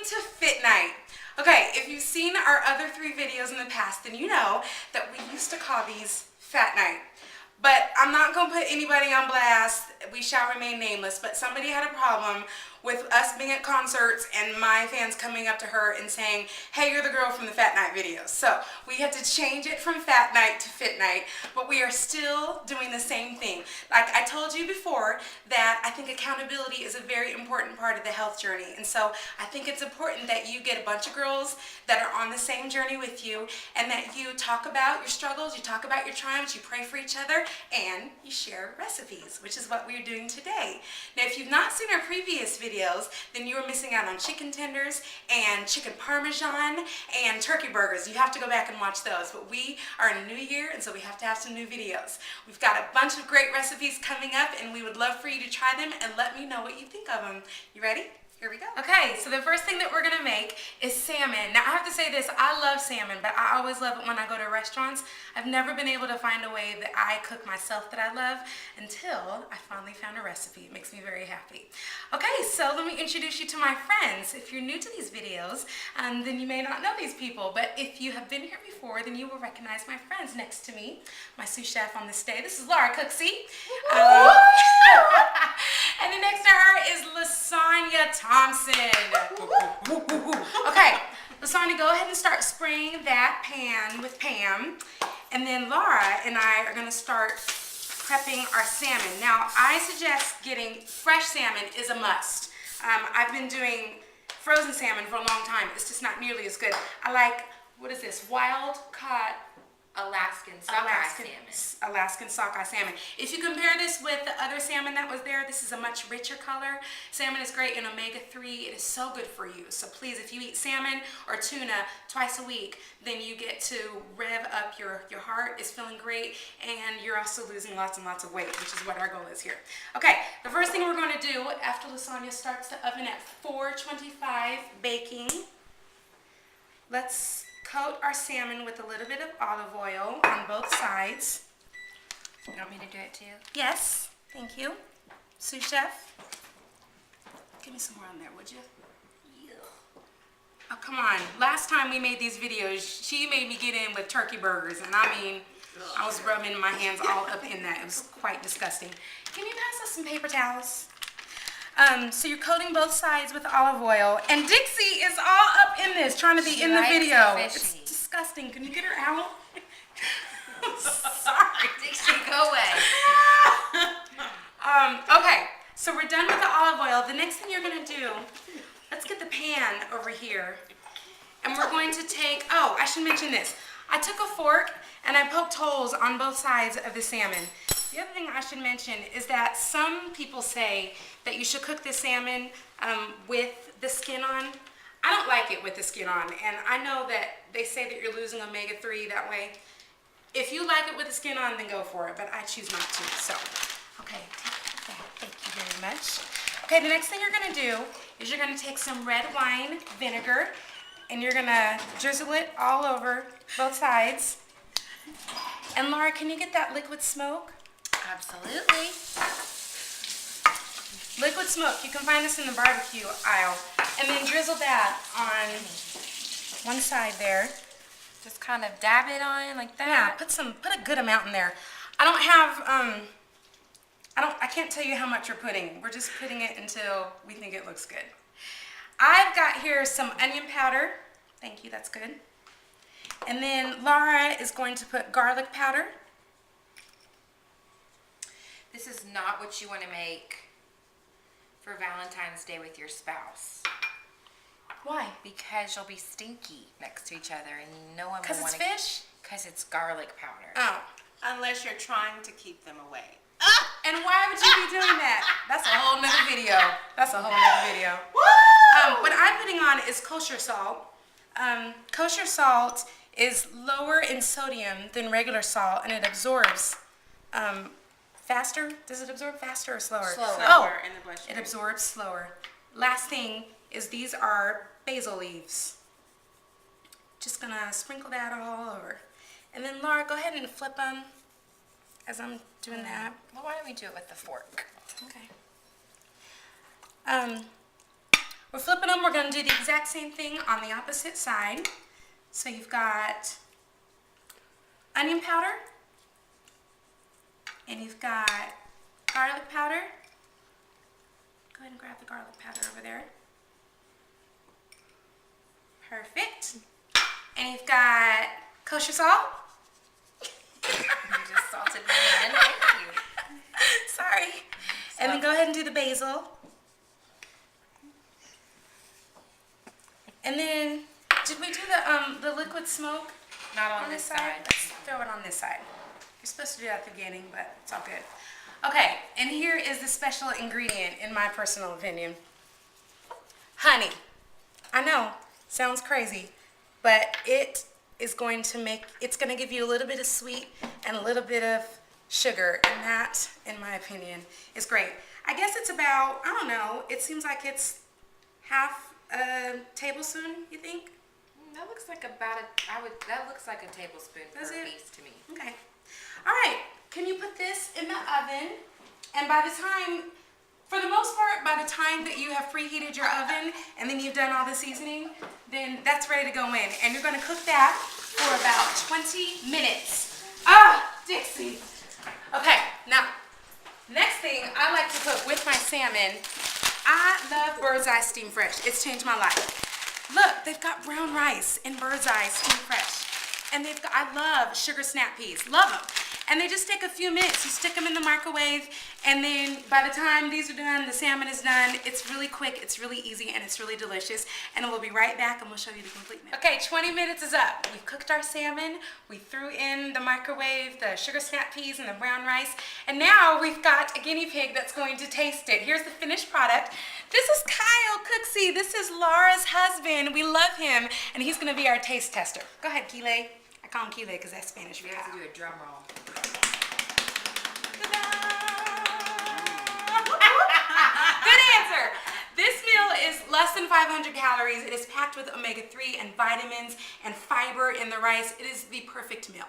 to Fit Night. Okay, if you've seen our other 3 videos in the past, then you know that we used to call these Fat Night. But I'm not going to put anybody on blast. We shall remain nameless. But somebody had a problem with us being at concerts and my fans coming up to her and saying, hey, you're the girl from the Fat Night videos. So we had to change it from Fat Night to Fit Night. But we are still doing the same thing. Like I told you before, that I think accountability is a very important part of the health journey. And so I think it's important that you get a bunch of girls that are on the same journey with you and that you talk about your struggles, you talk about your triumphs, you pray for each other, and you share recipes, which is what we're doing today. Now, if you've not seen our previous videos, then you are missing out on chicken tenders and chicken parmesan and turkey burgers. You have to go back and watch those. But we are in a new year, and so we have to have some new videos. We've got a bunch of great recipes coming up, and we would love for you to try them and let me know what you think of them. You ready? Here we go. Okay, so the first thing that we're gonna make is salmon. Now I have to say this, I love salmon, but I always love it when I go to restaurants. I've never been able to find a way that I cook myself that I love until I finally found a recipe. It makes me very happy. Okay, so let me introduce you to my friends. If you're new to these videos, then you may not know these people, but if you have been here before, then you will recognize my friends next to me, my sous chef on this day. This is Laura Cooksey. And then next to her is Lasagna Thompson. Okay, Lasagna, go ahead and start spraying that pan with Pam. And then Laura and I are gonna start prepping our salmon. Now, I suggest getting fresh salmon is a must. I've been doing frozen salmon for a long time. It's just not nearly as good. I like, what is this, wild caught Alaskan sockeye salmon. Alaskan sockeye salmon. If you compare this with the other salmon that was there, this is a much richer color. Salmon is great in omega-3. It is so good for you. So please, if you eat salmon or tuna twice a week, then you get to rev up your heart is feeling great, and you're also losing lots and lots of weight, which is what our goal is here. Okay, the first thing we're going to do after lasagna starts the oven at 425 baking, let's coat our salmon with a little bit of olive oil on both sides. You want me to do it too? Yes, thank you. Sous chef, give me some more on there, would you? Yeah. Oh, come on. Last time we made these videos, she made me get in with turkey burgers, and I mean, I was rubbing my hands all up in that. It was quite disgusting. Can you pass us some paper towels? So you're coating both sides with olive oil, and Dixie is all up in this, trying to be in the video. It's disgusting. Can you get her out? Sorry. Dixie, go away. Okay, so we're done with the olive oil. The next thing you're gonna do, let's get the pan over here, and we're going to take, oh, I should mention this. I took a fork and I poked holes on both sides of the salmon. The other thing I should mention is that some people say that you should cook the salmon with the skin on. I don't like it with the skin on, and I know that they say that you're losing omega-3 that way. If you like it with the skin on, then go for it, but I choose not to, so. Okay, take that, thank you very much. Okay, the next thing you're gonna do is you're gonna take some red wine vinegar, and you're gonna drizzle it all over both sides. And Laura, can you get that liquid smoke? Absolutely. Liquid smoke, you can find this in the barbecue aisle. And then drizzle that on one side there. Just kind of dab it on like that. Yeah, put a good amount in there. I don't have, I can't tell you how much you're putting. We're just putting it until we think it looks good. I've got here some onion powder. Thank you, that's good. And then Laura is going to put garlic powder. This is not what you want to make for Valentine's Day with your spouse. Why? Because you'll be stinky next to each other, and no one will want to. Because it's fish? Because it's garlic powder. Oh. Unless you're trying to keep them away. And why would you be doing that? That's a whole nother video. That's a whole nother video. What I'm putting on is kosher salt. Kosher salt is lower in sodium than regular salt, and it absorbs faster. Does it absorb faster or slower? Slower in the bloodstream. It absorbs slower. Last thing is these are basil leaves. Just gonna sprinkle that all over. And then Laura, go ahead and flip them as I'm doing that. Well, why don't we do it with the fork? Okay. We're flipping them. We're going to do the exact same thing on the opposite side. So you've got onion powder, and you've got garlic powder. Go ahead and grab the garlic powder over there. Perfect. And you've got kosher salt. You just salted me in. Thank you. Sorry. And then go ahead and do the basil. And then, did we do the liquid smoke Not on this side. Let's throw it on this side. You're supposed to do that at the beginning, but it's all good. Okay, and here is the special ingredient, in my personal opinion. Honey. I know, sounds crazy, but it is going to it's going to give you a little bit of sweet and a little bit of sugar, and that, in my opinion, is great. I guess it's about, I don't know, it seems like it's half a tablespoon, you think? That looks like that looks like a tablespoon Does per it? piece to me. Okay. All right, can you put this in the oven? And by the time, for the most part, by the time that you have preheated your oven and then you've done all the seasoning, then that's ready to go in. And you're gonna cook that for about 20 minutes. Ah, Dixie. Okay, now, next thing I like to cook with my salmon, I love bird's eye steam fresh. It's changed my life. Look, they've got brown rice in bird's eye steam fresh. And I love sugar snap peas, love them. And they just take a few minutes. You stick them in the microwave, and then by the time these are done, the salmon is done. It's really quick, it's really easy, and it's really delicious. And we'll be right back, and we'll show you the complete meal. Okay, 20 minutes is up. We've cooked our salmon. We threw in the microwave the sugar snap peas and the brown rice. And now we've got a guinea pig that's going to taste it. Here's the finished product. This is Kyle Cooksey. This is Laura's husband. We love him, and he's going to be our taste tester. Go ahead, Kile. I call him Kile because that's Spanish for We have Kyle. to do a drum roll. Good answer. This meal is less than 500 calories. It is packed with omega-3 and vitamins and fiber in the rice. It is the perfect meal.